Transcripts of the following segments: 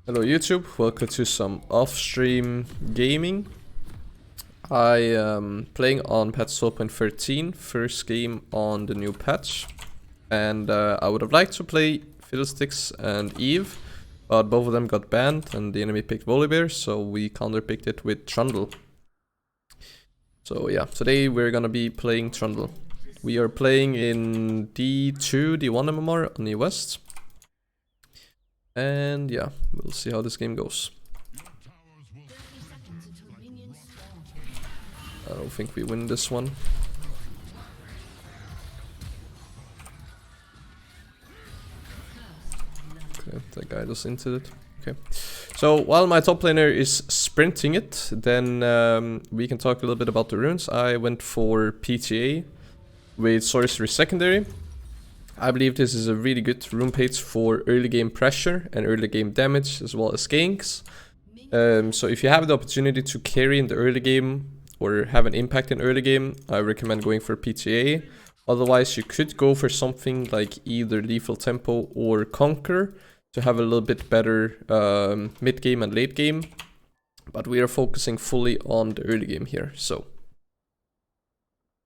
Hello YouTube, welcome to some off-stream gaming. I am playing on patch 12.13, first game on the new patch. And I would have liked to play Fiddlesticks and Eve, but both of them got banned and the enemy picked Volibear, so we counter-picked it with Trundle. So yeah, today we're gonna be playing Trundle. We are playing in D2, D1 MMR on the West. And yeah, we'll see how this game goes. I don't think we win this one. Okay, that guy just into it. Okay. So while my top laner is sprinting it, then we can talk a little bit about the runes. I went for PTA with Sorcery Secondary. I believe this is a really good rune page for early game pressure and early game damage as well as ganks. So if you have the opportunity to carry in the early game or have an impact in early game, I recommend going for PTA. Otherwise you could go for something like either Lethal Tempo or Conquer to have a little bit better mid game and late game. But we are focusing fully on the early game here. So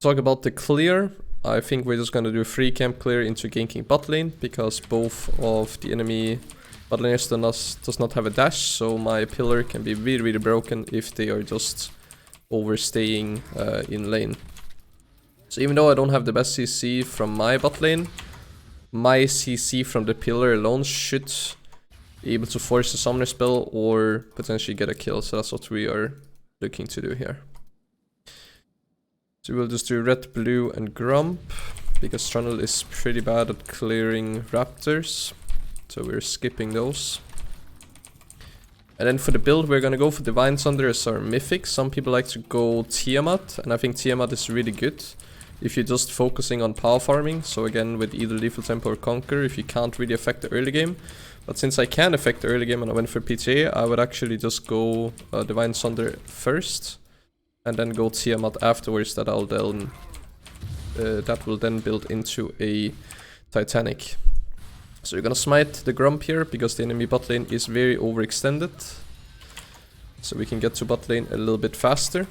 talk about the clear. I think we're just gonna do a free camp clear into ganking bot lane because both of the enemy bot laners does not have a dash, so my pillar can be really broken if they are just overstaying in lane. So even though I don't have the best CC from my bot lane, my CC from the pillar alone should be able to force a summoner spell or potentially get a kill, so that's what we are looking to do here. So we'll just do red, blue and Grump, because Trundle is pretty bad at clearing raptors. So we're skipping those. And then for the build we're gonna go for Divine Sunder as our mythic. Some people like to go Tiamat, and I think Tiamat is really good if you're just focusing on power farming. So again with either Lethal Tempo or Conquer if you can't really affect the early game. But since I can affect the early game and I went for PTA, I would actually just go Divine Sunder first. And then go Tiamat afterwards. That will then build into a Titanic. So you're gonna smite the Grump here because the enemy bot lane is very overextended. So we can get to bot lane a little bit faster.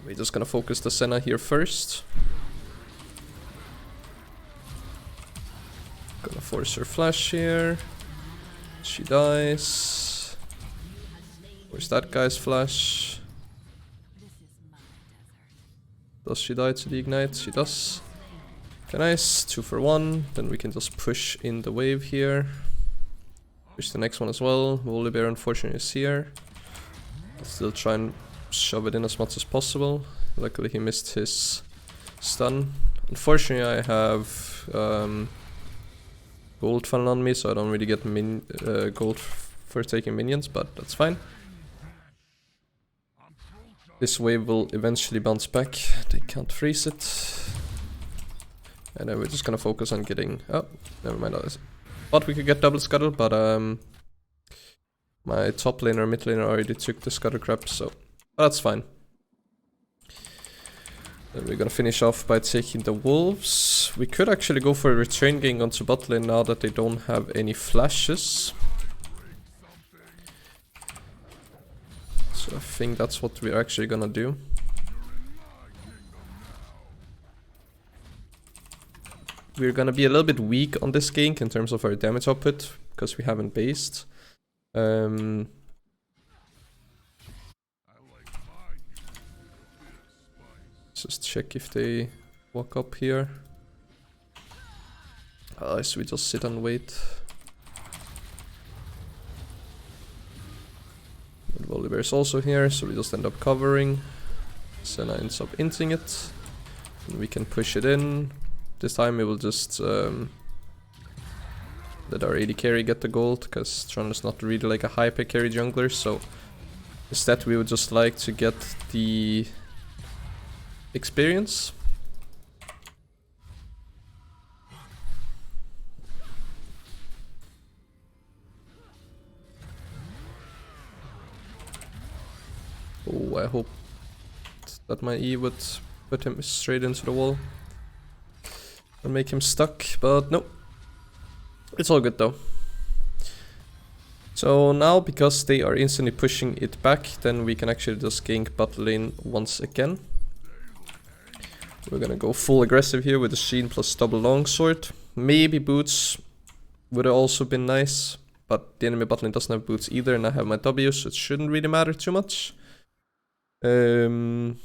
We're just gonna focus the Senna here first. Gonna force her flash here. She dies. Where's that guy's flash? Does she die to the ignite? She does. Okay, nice. 2 for 1. Then we can just push in the wave here. Push the next one as well. Volibear unfortunately is here. I'll still try and shove it in as much as possible. Luckily he missed his stun. Unfortunately I have gold funnel on me, so I don't really get gold for taking minions, but that's fine. This wave will eventually bounce back. They can't freeze it. And then we're just gonna focus on getting... Oh, never mind. But we could get double scuttle, but my top laner, mid laner already took the scuttle crap, so that's fine. Then we're gonna finish off by taking the wolves. We could actually go for a retrain gang onto bot lane now that they don't have any flashes. So I think that's what we're actually gonna do. We're gonna be a little bit weak on this gank in terms of our damage output because we haven't based. Just check if they walk up here. So we just sit and wait. Volibear is also here, so we just end up covering. Senna ends up inting it. And we can push it in. This time we will just let our AD carry get the gold, because Trundle is not really like a hyper carry jungler, so instead we would just like to get the experience. Oh, I hope that my E would put him straight into the wall and make him stuck, but no. It's all good though. So now, because they are instantly pushing it back, then we can actually just gank bot lane once again. We're gonna go full aggressive here with the Sheen plus double longsword. Maybe boots would have also been nice, but the enemy bot lane doesn't have boots either, and I have my W, so it shouldn't really matter too much. And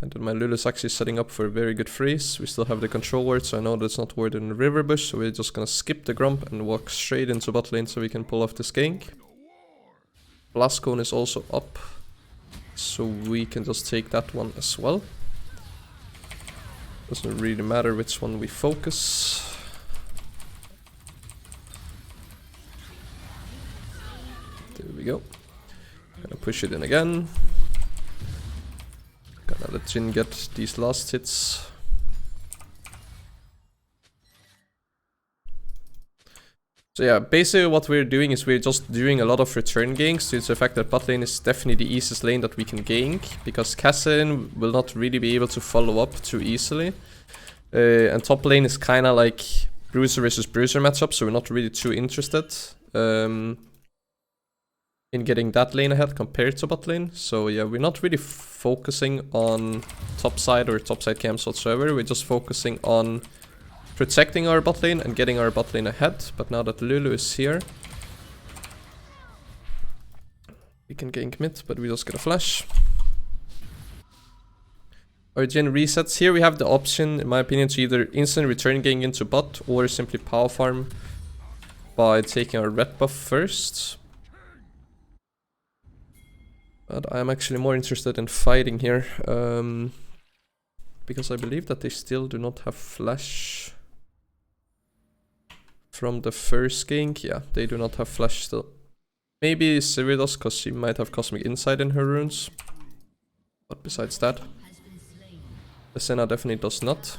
then my Lulu's actually setting up for a very good freeze. We still have the control ward, so I know that's not warded in the river bush, so we're just gonna skip the Grump and walk straight into bot lane so we can pull off this gank. Blast Cone is also up, so we can just take that one as well. Doesn't really matter which one we focus. There we go. Gonna push it in again. Gonna let Jhin get these last hits. So yeah, basically what we're doing is we're just doing a lot of return ganks due to the fact that bot lane is definitely the easiest lane that we can gank, because Cassadin will not really be able to follow up too easily. And top lane is kind of like bruiser versus bruiser matchup, so we're not really too interested in getting that lane ahead compared to bot lane. So yeah, we're not really focusing on top side or top side camps whatsoever. We're just focusing on protecting our bot lane and getting our bot lane ahead. But now that Lulu is here, we can gank mid, but we just get a flash. Our Jhin resets. Here we have the option, in my opinion, to either instant return gank into bot or simply power farm by taking our red buff first. But I'm actually more interested in fighting here, because I believe that they still do not have flash from the first gank. Yeah, they do not have flash still. Maybe Sivir does, because she might have Cosmic Insight in her runes. But besides that, the Senna definitely does not.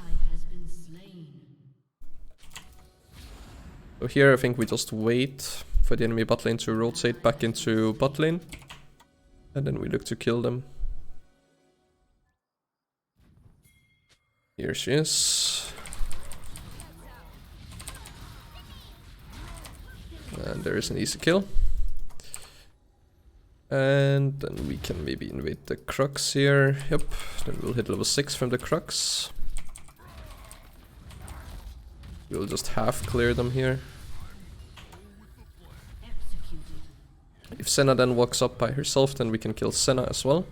So here I think we just wait for the enemy bot lane to rotate back into bot lane. And then we look to kill them. Here she is. And there is an easy kill. And then we can maybe invade the Crux here. Yep, then we'll hit level 6 from the Crux. We'll just half clear them here. If Senna then walks up by herself, then we can kill Senna as well.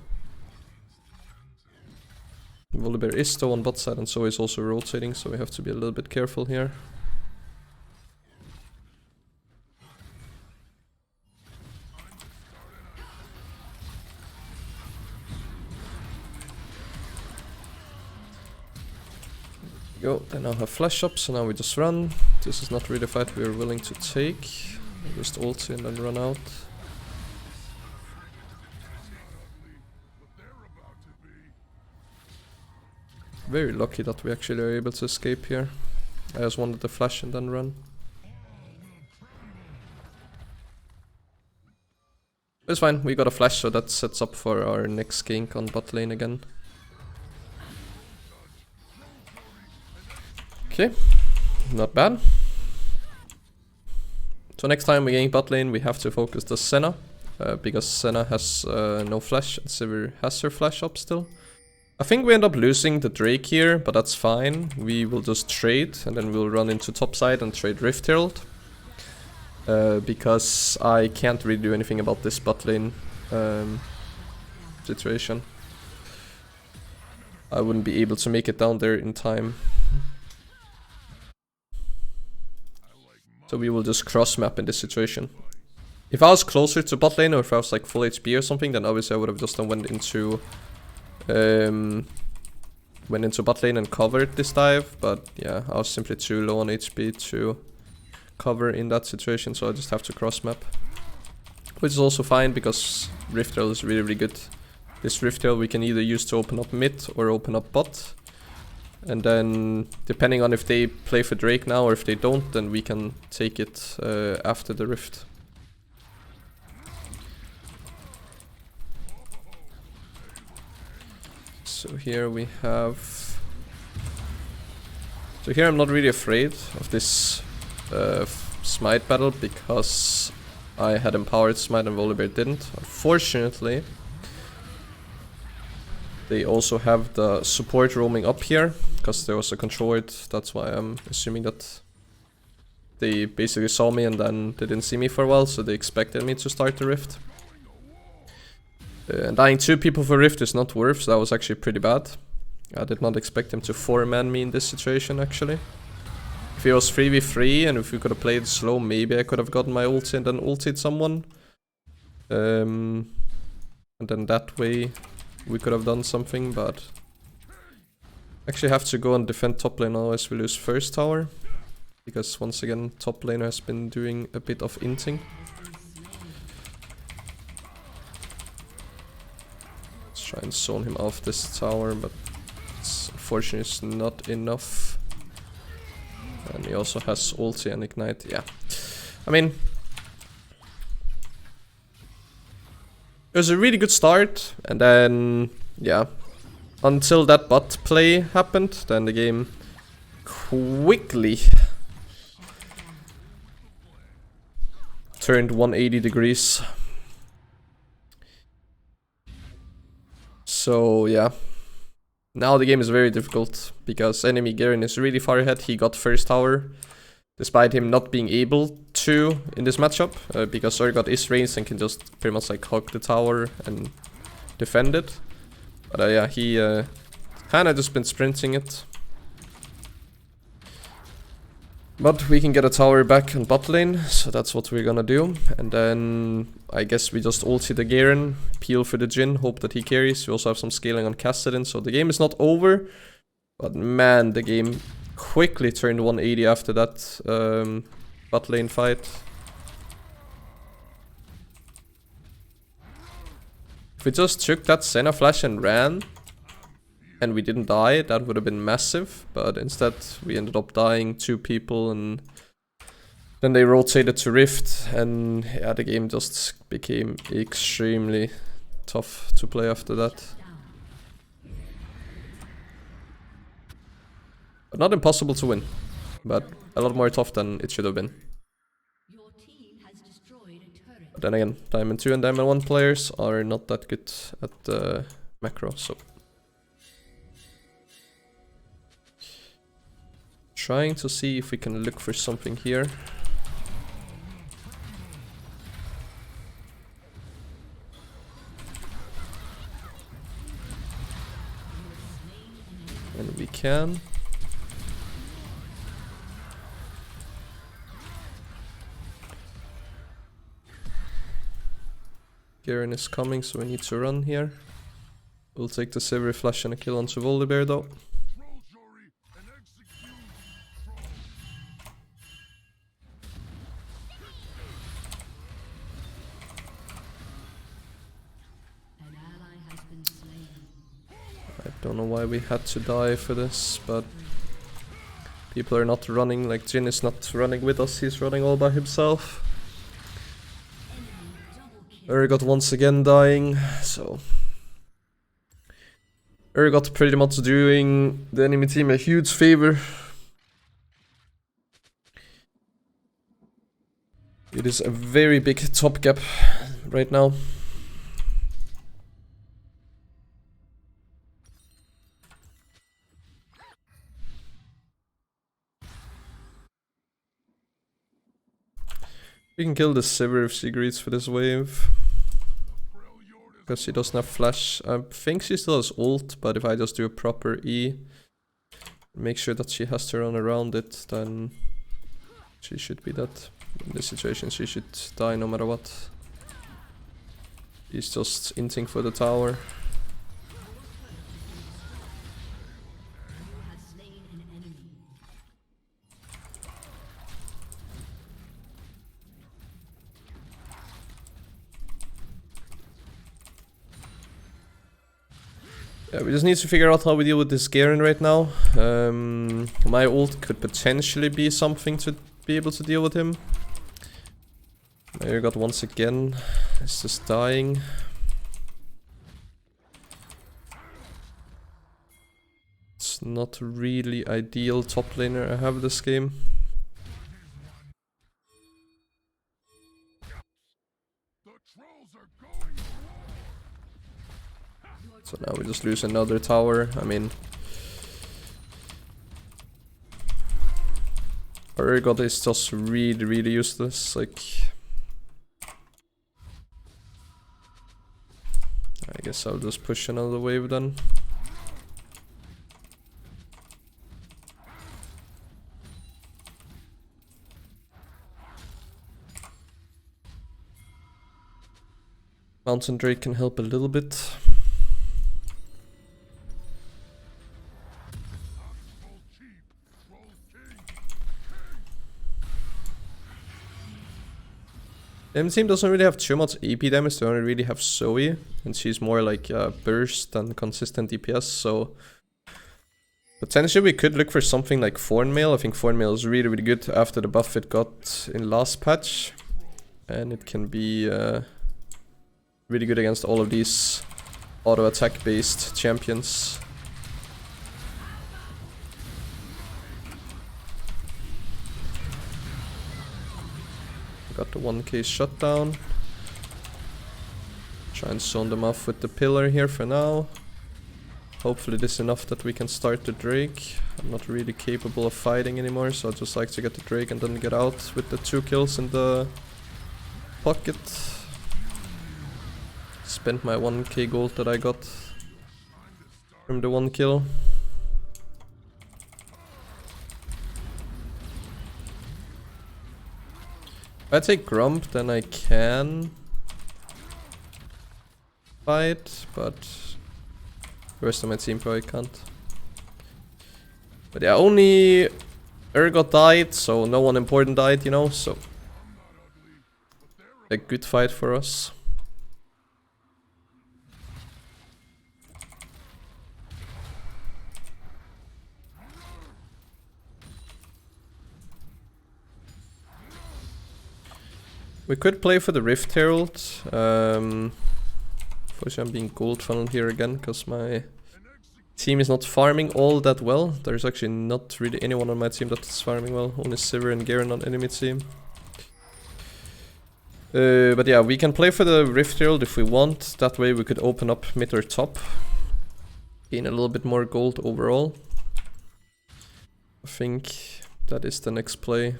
Volibear is still on bot side, and so is also rotating, so we have to be a little bit careful here. Go, they now have flash up, so now we just run. This is not really a fight we are willing to take. We'll just ult and then run out. Very lucky that we actually are able to escape here. I just wanted to flash and then run. It's fine, we got a flash, so that sets up for our next gank on bot lane again. Okay, not bad. So next time we gank bot lane, we have to focus the Senna, because Senna has no flash and Sivir has her flash up still. I think we end up losing the Drake here, but that's fine. We will just trade, and then we'll run into topside and trade Rift Herald. Because I can't really do anything about this bot lane situation. I wouldn't be able to make it down there in time. So we will just cross map in this situation. If I was closer to bot lane, or if I was like full HP or something, then obviously I would have just went into bot lane and covered this dive. But yeah, I was simply too low on HP to cover in that situation, so I just have to cross map. Which is also fine, because Rift Herald is really good. This Rift Herald we can either use to open up mid or open up bot. And then, depending on if they play for Drake now or if they don't, then we can take it after the Rift. So here we have... So here I'm not really afraid of this smite battle, because I had empowered smite and Volibear didn't. Unfortunately, they also have the support roaming up here, because there was a control ward. That's why I'm assuming that they basically saw me and then they didn't see me for a while, so they expected me to start the rift. And dying 2 people for rift is not worth, so that was actually pretty bad. I did not expect him to 4-man me in this situation, actually. If he was 3v3 and if we could have played slow, maybe I could have gotten my ulti and then ultied someone. And then that way we could have done something, but actually have to go and defend top lane, otherwise we lose first tower. Because once again, top laner has been doing a bit of inting. Let's try and zone him off this tower, but it's unfortunately it's not enough. And he also has ulti and ignite, yeah. I mean, it was a really good start, and then, yeah, until that bot play happened, then the game quickly turned 180 degrees. So, yeah. Now the game is very difficult, because enemy Garen is really far ahead. He got first tower, despite him not being able to in this matchup, because Urgot is ranged and can just pretty much like hug the tower and defend it. But yeah, he kinda just been sprinting it. But we can get a tower back on bot lane, so that's what we're gonna do. And then I guess we just ulti the Garen, peel for the Jhin, hope that he carries. We also have some scaling on Kassadin, so the game is not over. But man, the game quickly turned 180 after that bot lane fight. If we just took that Senna flash and ran, and we didn't die, that would have been massive. But instead, we ended up dying 2 people, and then they rotated to Rift, and yeah, the game just became extremely tough to play after that. But not impossible to win, but a lot more tough than it should have been. But then again, Diamond 2 and Diamond 1 players are not that good at macro, so... Trying to see if we can look for something here. And we can. Garen is coming, so we need to run here. We'll take the Silvery Flash and a kill onto Volibear though. I don't know why we had to die for this, but people are not running, like Jhin is not running with us, he's running all by himself. Urgot once again dying, so... Urgot pretty much doing the enemy team a huge favor. It is a very big top gap right now. We can kill the Sivir if she agrees for this wave. Because she doesn't have flash. I think she still has ult, but if I just do a proper E, make sure that she has to run around it, then she should be dead. In this situation she should die no matter what. He's just inting for the tower. Yeah, we just need to figure out how we deal with this Garen right now. My ult could potentially be something to be able to deal with him. My Urgot once again is just dying. It's not really ideal top laner I have this game. So now we just lose another tower. I mean, our Urgot is just really useless. Like, I guess I'll just push another wave then. Mountain Drake can help a little bit. The team doesn't really have too much EP damage, they only really have Zoe, and she's more like burst than consistent DPS, so potentially we could look for something like Thornmail. I think Thornmail is really good after the buff it got in last patch, and it can be really good against all of these auto attack based champions. Got the 1k shutdown. Try and zone them off with the pillar here for now. Hopefully this is enough that we can start the Drake. I'm not really capable of fighting anymore, so I'd just like to get the Drake and then get out with the 2 kills in the pocket. Spent my 1k gold that I got from the 1 kill. If I take Grump, then I can fight, but the rest of my team probably can't. But yeah, only Urgot died, so no one important died, you know, so a good fight for us. We could play for the Rift Herald. Unfortunately I'm being gold funneled here again because my team is not farming all that well. There's actually not really anyone on my team that's farming well. Only Sivir and Garen on enemy team. But yeah, we can play for the Rift Herald if we want. That way we could open up mid or top. Gain a little bit more gold overall. I think that is the next play.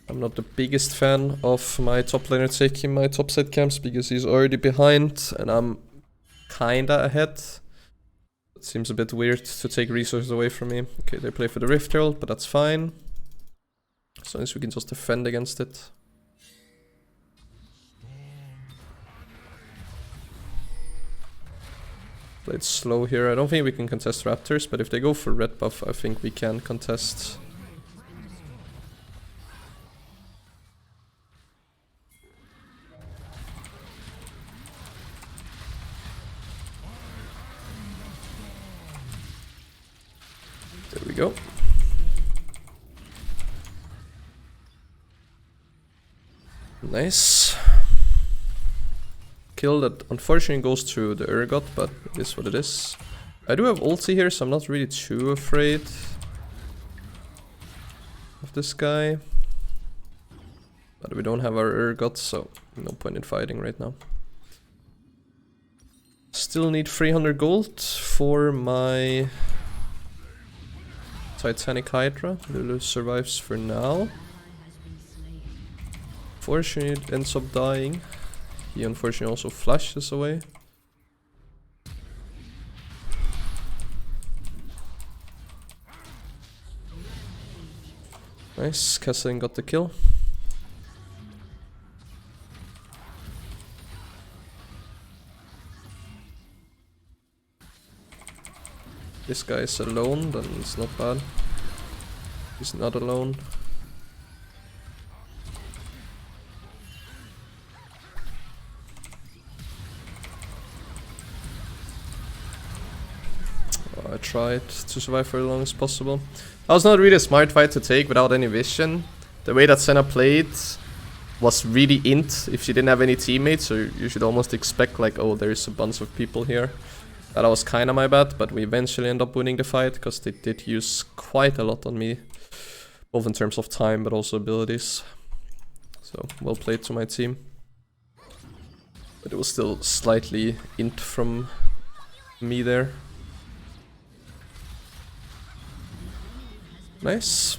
I'm not the biggest fan of my top laner taking my top side camps because he's already behind and I'm kinda ahead. It seems a bit weird to take resources away from me. Okay, they play for the Rift Herald, but that's fine. As long as we can just defend against it. Play it slow here. I don't think we can contest Raptors, but if they go for red buff, I think we can contest. There we go. Nice. Kill that unfortunately goes to the Urgot, but it is what it is. I do have ulti here, so I'm not really too afraid of this guy. But we don't have our Urgot, so no point in fighting right now. Still need 300 gold for my Titanic Hydra. Lulu survives for now. Unfortunately, it ends up dying. He unfortunately also flashes away. Nice, Kessin got the kill. This guy is alone, then it's not bad. He's not alone. I tried to survive for as long as possible. That was not really a smart fight to take without any vision. The way that Senna played was really int if she didn't have any teammates, so you should almost expect like, oh, there's a bunch of people here. That was kinda my bad, but we eventually end up winning the fight because they did use quite a lot on me. Both in terms of time but also abilities. So well played to my team. But it was still slightly int from me there. Nice.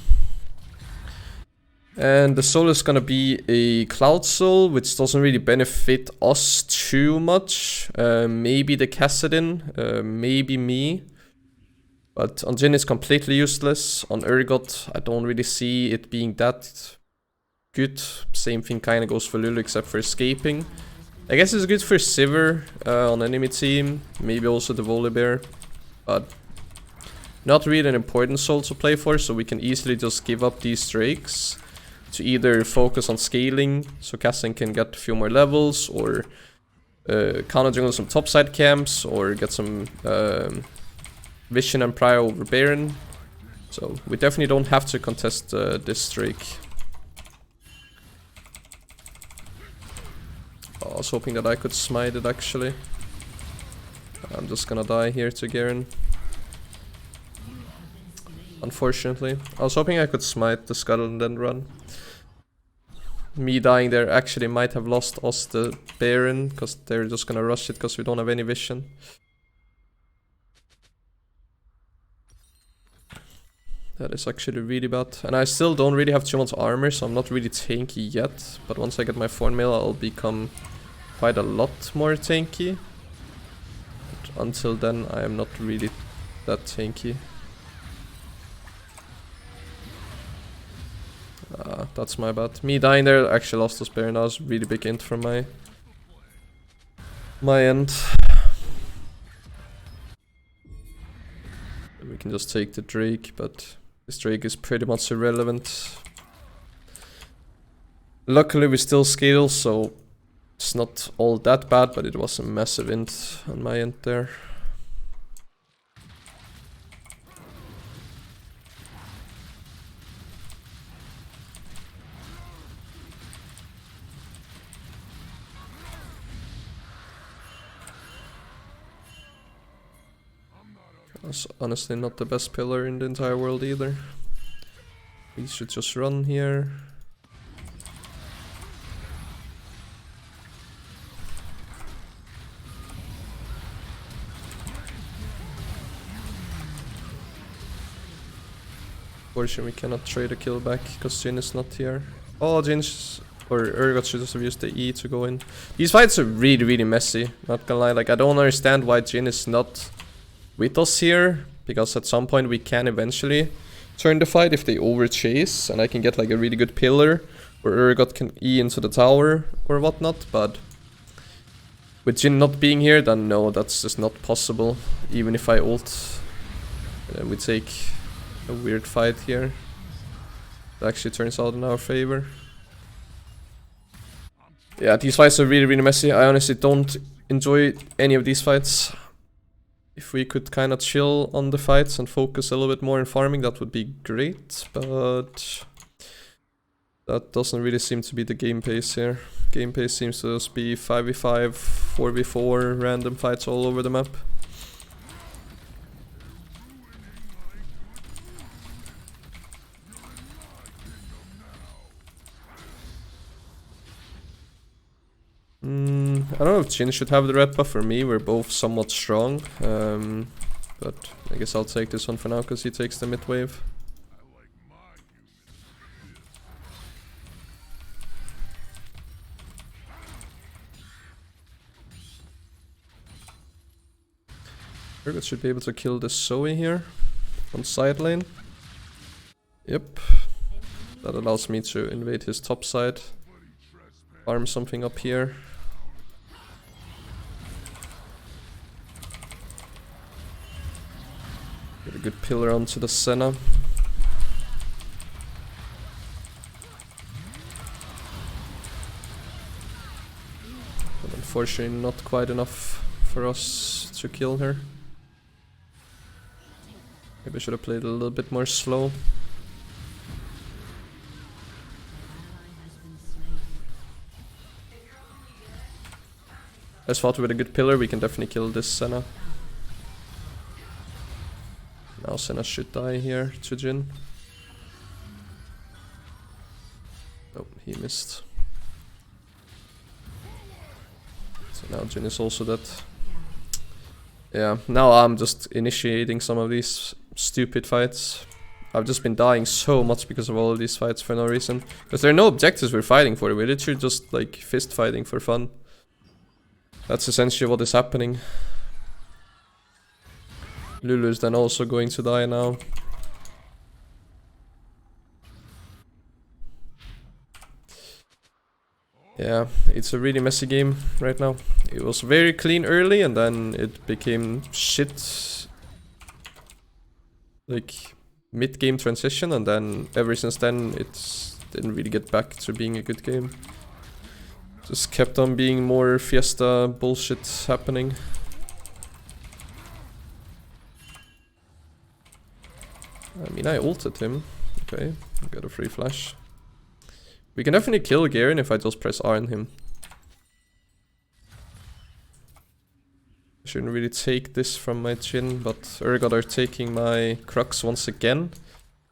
And the soul is gonna be a cloud soul, which doesn't really benefit us too much. Maybe the Kassadin, maybe me. But on Jhin it's completely useless. On Urgot I don't really see it being that good. Same thing kinda goes for Lulu except for escaping. I guess it's good for Sivir on enemy team. Maybe also the Volibear. But not really an important soul to play for, so we can easily just give up these Drakes to either focus on scaling so Kassadin can get a few more levels, or counter jungle some topside camps, or get some Vision and Prio over Baron. So we definitely don't have to contest this Drake. I was hoping that I could smite it actually. I'm just gonna die here to Garen. Unfortunately. I was hoping I could smite the Scuttle and then run. Me dying there actually might have lost us the Baron, because they're just gonna rush it because we don't have any vision. That is actually really bad. And I still don't really have too much armor, so I'm not really tanky yet. But once I get my Thorn Mail, I'll become quite a lot more tanky. But until then, I am not really that tanky. That's my bad. Me dying there actually lost this Baron. That was a really big int from my end. We can just take the Drake, but this Drake is pretty much irrelevant. Luckily we still scale, so it's not all that bad, but it was a massive int on my end there. That's honestly not the best pillar in the entire world either. We should just run here. Unfortunately, we cannot trade a kill back because Jhin is not here. Oh, Jhin or Urgot should just have used the E to go in. These fights are really messy, not gonna lie. Like, I don't understand why Jhin is not with us here, because at some point we can eventually turn the fight if they overchase and I can get like a really good pillar where Urgot can E into the tower or whatnot, but with Jhin not being here, then no, that's just not possible. Even if I ult, then we take a weird fight here. It actually turns out in our favor. Yeah, these fights are really messy. I honestly don't enjoy any of these fights. If we could kind of chill on the fights and focus a little bit more in farming, that would be great, but that doesn't really seem to be the game pace here. Game pace seems to just be 5v5, 4v4, random fights all over the map. I don't know if Jhin should have the red buff or me. We're both somewhat strong, but I guess I'll take this one for now because he takes the mid wave. Urgot should be able to kill this Zoe here on side lane. Yep, that allows me to invade his top side, farm something up here. Get a good pillar onto the Senna. But unfortunately not quite enough for us to kill her. Maybe I should have played a little bit more slow. I just thought with a good pillar we can definitely kill this Senna. Now Senna should die here to Jhin. Oh, he missed. So now Jin is also dead. Yeah, now I'm just initiating some of these stupid fights. I've just been dying so much because of all of these fights for no reason. Because there are no objectives we're fighting for. We're literally just like fist fighting for fun. That's essentially what is happening. Lulu's then also going to die now. Yeah, it's a really messy game right now. It was very clean early and then it became shit. Like mid-game transition, and then ever since then it didn't really get back to being a good game. Just kept on being more Fiesta bullshit happening. I mean, I ulted him. Okay, got a free flash. We can definitely kill Garen if I just press R on him. I shouldn't really take this from my Jhin, but Urgot are taking my Crux once again.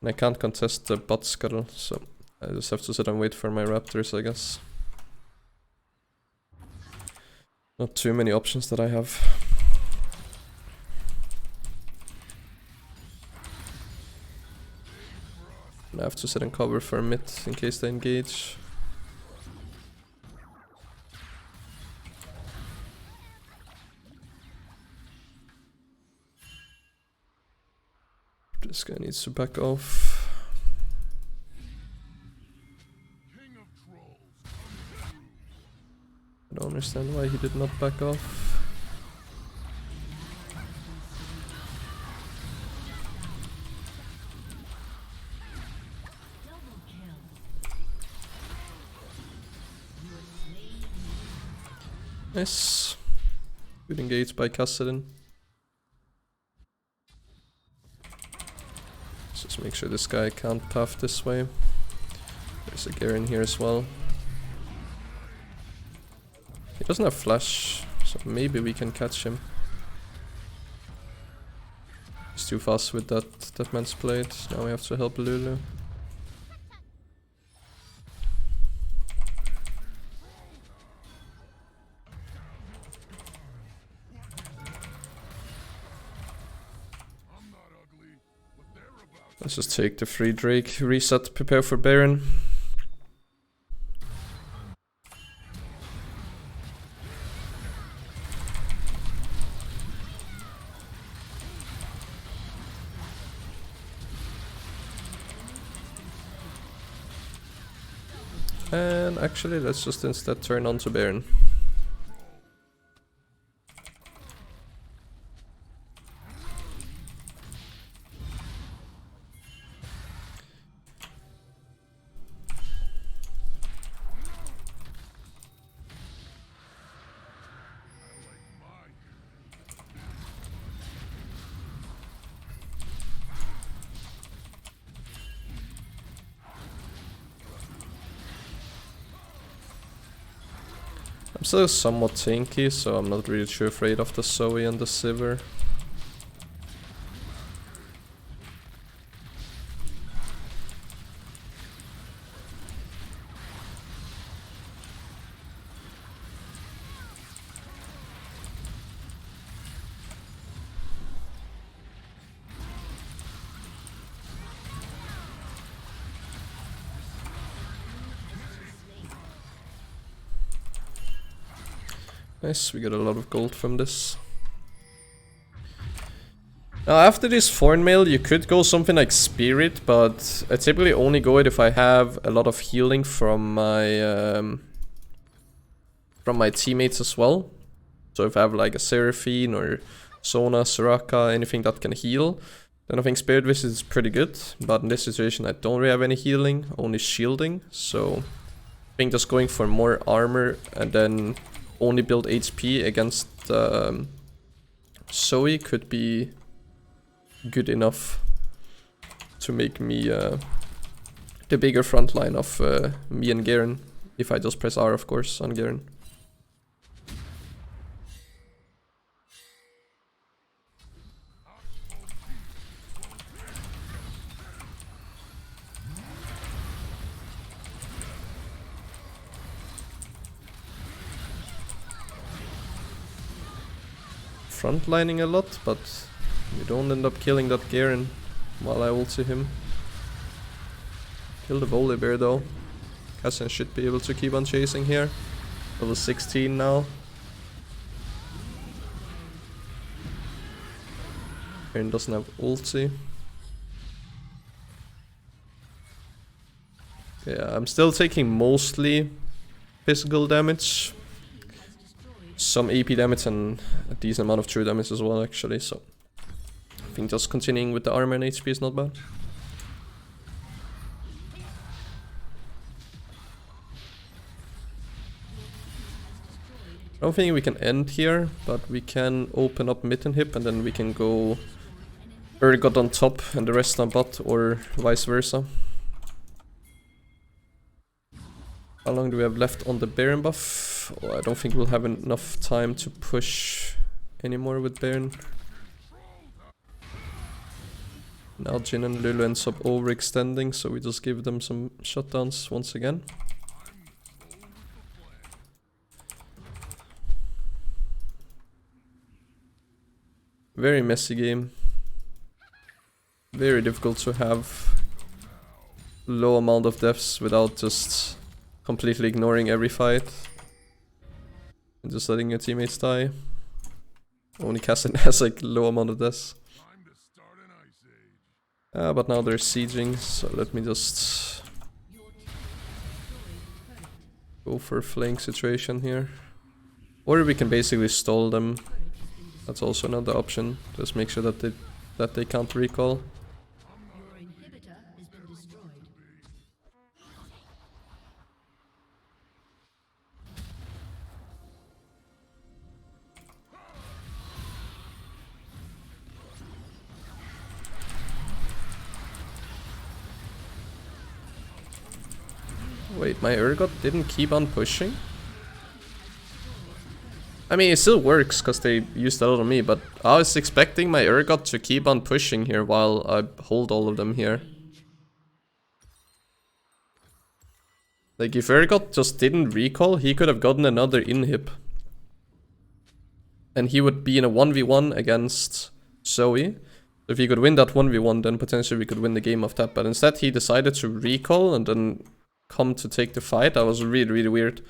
And I can't contest the bot scuttle, so I just have to sit and wait for my Raptors, I guess. Not too many options that I have. I have to sit and cover for mid in case they engage. This guy needs to back off. I don't understand why he did not back off. Nice. Good engage by Kassadin. Let's just make sure this guy can't path this way. There's a Garen here as well. He doesn't have flash, so maybe we can catch him. He's too fast with that man's blade. Now we have to help Lulu. Let's just take the free Drake, reset, prepare for Baron. And actually, let's just instead turn on to Baron. I'm still somewhat tanky, so I'm not really too afraid of the Zoe and the Sivir. Nice, we got a lot of gold from this. Now after this Thorn Mail you could go something like Spirit, but I typically only go it if I have a lot of healing from my teammates as well. So if I have like a Seraphine or Sona, Soraka, anything that can heal, then I think Spirit Visit is pretty good. But in this situation I don't really have any healing, only shielding. So I think just going for more armor and then only build HP against Zoe could be good enough to make me the bigger front line of me and Garen, if I just press R of course on Garen. frontlining a lot, but you don't end up killing that Garen while I ulti him. Kill the Volibear though. Cassian should be able to keep on chasing here. Level 16 now. Garen doesn't have ulti. Yeah, I'm still taking mostly physical damage. Some AP damage and a decent amount of true damage as well actually, so I think just continuing with the armor and HP is not bad. I don't think we can end here, but we can open up mid and hip and then we can go Urgot on top and the rest on bot or vice versa. How long do we have left on the Baron buff? Oh, I don't think we'll have enough time to push anymore with Baron. Now Jhin and Lulu ends up overextending, so we just give them some shutdowns once again. Very messy game. Very difficult to have low amount of deaths without just completely ignoring every fight and just letting your teammates die. Only Cassian has like low amount of deaths. But now they're sieging, so let me just go for a flank situation here. Or we can basically stall them. That's also another option. Just make sure that they can't recall. Wait, my Urgot didn't keep on pushing? I mean, it still works because they used a lot on me, but I was expecting my Urgot to keep on pushing here while I hold all of them here. Like, if Urgot just didn't recall, he could have gotten another inhib. And he would be in a 1v1 against Zoe. If he could win that 1v1, then potentially we could win the game of that. But instead, he decided to recall and then come to take the fight. That was really, really weird.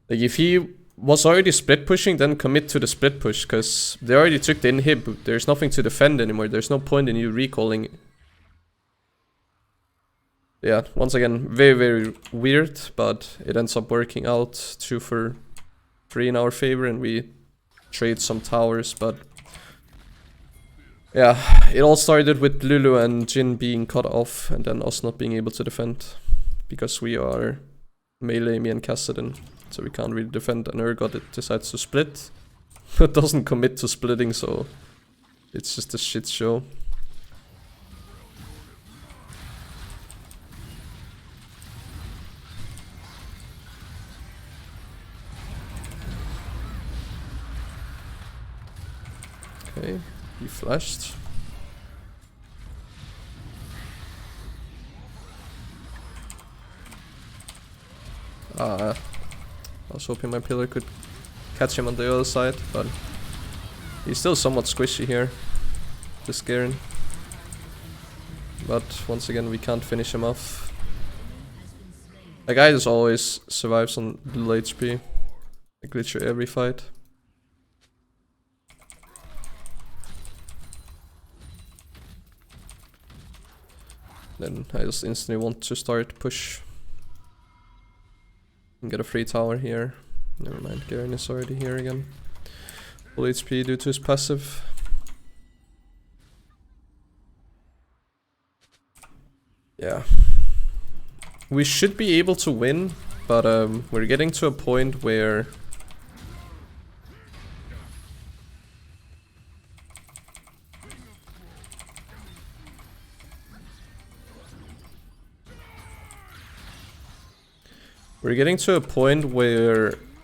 Like, if he was already split pushing, then commit to the split push, because they already took the inhib. There's nothing to defend anymore. There's no point in you recalling. Yeah, once again, very, very weird, but it ends up working out 2 for 3 in our favor, and we trade some towers, but yeah, it all started with Lulu and Jhin being cut off, and then us not being able to defend. Because we are melee, me and Kassadin, so we can't really defend. And Urgot decides to split, but doesn't commit to splitting, so it's just a shit show. Okay, he flashed. I was hoping my pillar could catch him on the other side, but he's still somewhat squishy here, this Garen. But once again, we can't finish him off. The guy just always survives on little HP, like literally every fight. Then I just instantly want to start push. Get a free tower here. Never mind, Garen is already here again. Full HP due to his passive. Yeah. We should be able to win, but we're getting to a point where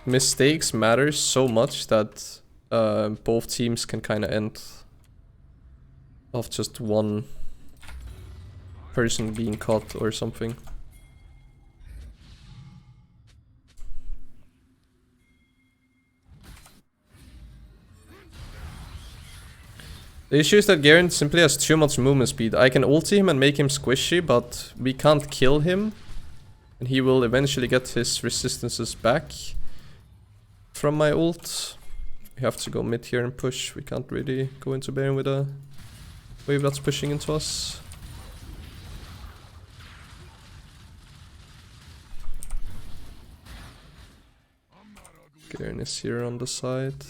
mistakes matter so much that both teams can kind of end off just one person being caught or something. The issue is that Garen simply has too much movement speed. I can ulti him and make him squishy, but we can't kill him. And he will eventually get his resistances back from my ult. We have to go mid here and push. We can't really go into Baron with a wave that's pushing into us. Garen is here on the side.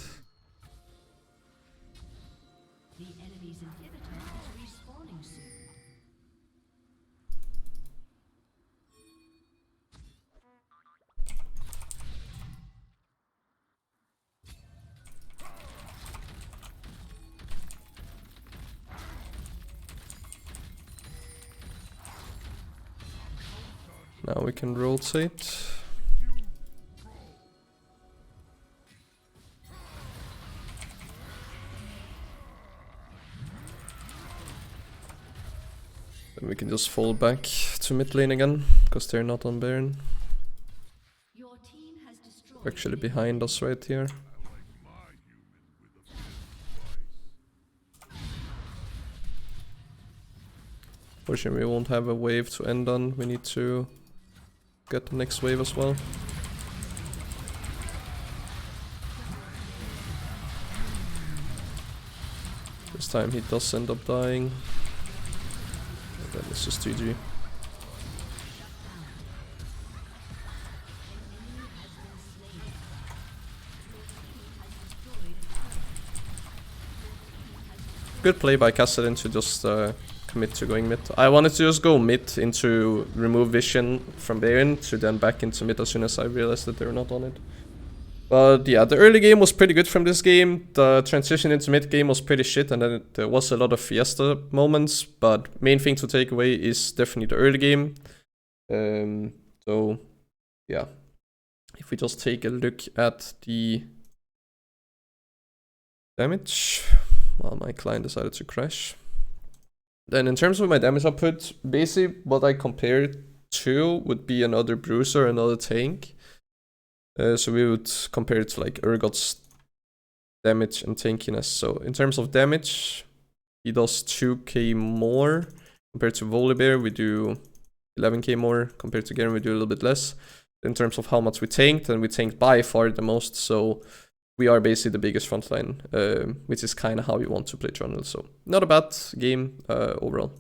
Now we can rotate. Then we can just fall back to mid lane again, because they're not on Baron. Actually behind us right here. Fortunately, we won't have a wave to end on. We need to get the next wave as well. This time he does end up dying. And then it's just GG. Good play by Kassadin to just commit to going mid. I wanted to just go mid into remove vision from Baron to then back into mid as soon as I realized that they were not on it. But yeah, the early game was pretty good from this game. The transition into mid game was pretty shit, and then there was a lot of Fiesta moments. But main thing to take away is definitely the early game. So yeah, if we just take a look at the damage, well, my client decided to crash. Then in terms of my damage output, basically what I compare it to would be another bruiser, another tank. So we would compare it to like Urgot's damage and tankiness. So in terms of damage, he does 2k more compared to Volibear. We do 11k more compared to Garen. We do a little bit less. In terms of how much we tanked, and we tanked by far the most. So we are basically the biggest frontline, which is kind of how you want to play Trundle. So not a bad game overall.